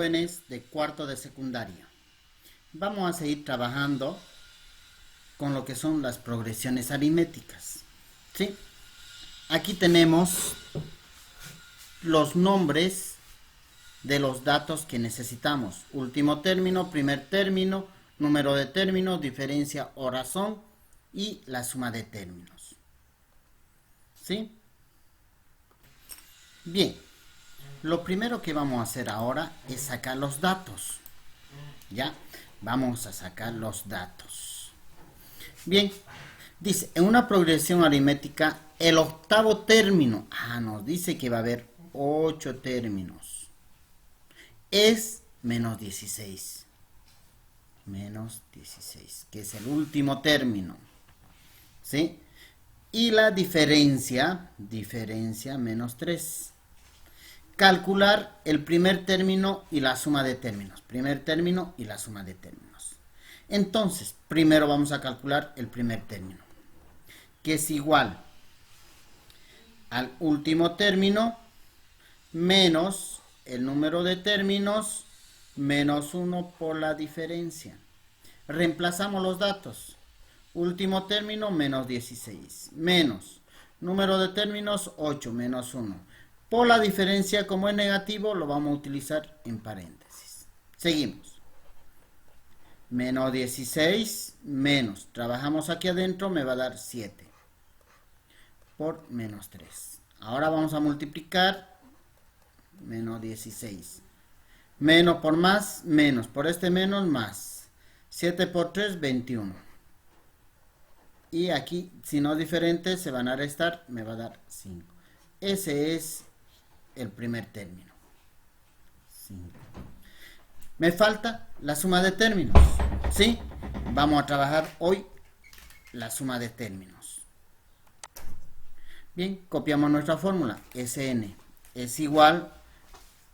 jóvenes de cuarto de secundaria. Vamos a seguir trabajando con lo que son las progresiones aritméticas. ¿Sí? Aquí tenemos los nombres de los datos que necesitamos. Último término, primer término, número de términos, diferencia o razón y la suma de términos. ¿Sí? Bien, lo primero que vamos a hacer ahora es sacar los datos. ¿Ya? Vamos a sacar los datos. Bien, dice, en una progresión aritmética, el octavo término, nos dice que va a haber 8 términos, es menos 16. Menos 16, que es el último término. ¿Sí? Y la diferencia menos 3. Calcular el primer término y la suma de términos. Primer término y la suma de términos. Entonces, primero vamos a calcular el primer término, que es igual al último término menos el número de términos menos 1 por la diferencia. Reemplazamos los datos. Último término menos 16 menos número de términos 8 menos 1. Por la diferencia, como es negativo, lo vamos a utilizar en paréntesis. Seguimos. Menos 16 menos, trabajamos aquí adentro, me va a dar 7 por menos 3. Ahora vamos a multiplicar menos 16. Menos por más, menos. Por este menos, más. 7 por 3, 21. Y aquí, si no diferentes, se van a restar, me va a dar 5. Ese es el primer término. 5. Me falta la suma de términos. ¿Sí? Vamos a trabajar hoy la suma de términos. Bien, copiamos nuestra fórmula. Sn es igual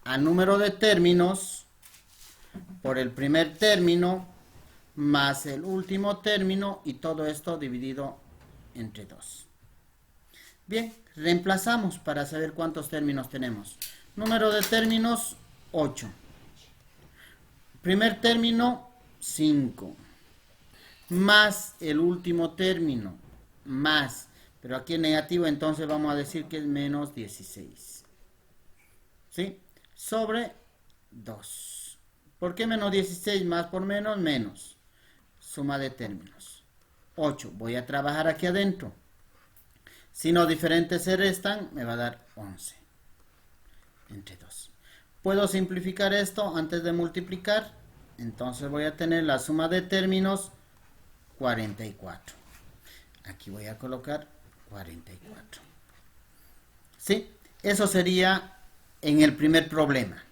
al número de términos por el primer término más el último término y todo esto dividido entre 2. Bien, reemplazamos para saber cuántos términos tenemos. Número de términos 8. Primer término 5. Más el último término más, pero aquí es negativo, entonces vamos a decir que es menos 16. ¿Sí? Sobre 2. ¿Por qué menos 16? Más por menos, menos. Suma de términos. 8. Voy a trabajar aquí adentro. Si no diferentes se restan, me va a dar 11. Entre 2. ¿Puedo simplificar esto antes de multiplicar? Entonces voy a tener la suma de términos 44. Aquí voy a colocar 44. ¿Sí? Eso sería en el primer problema.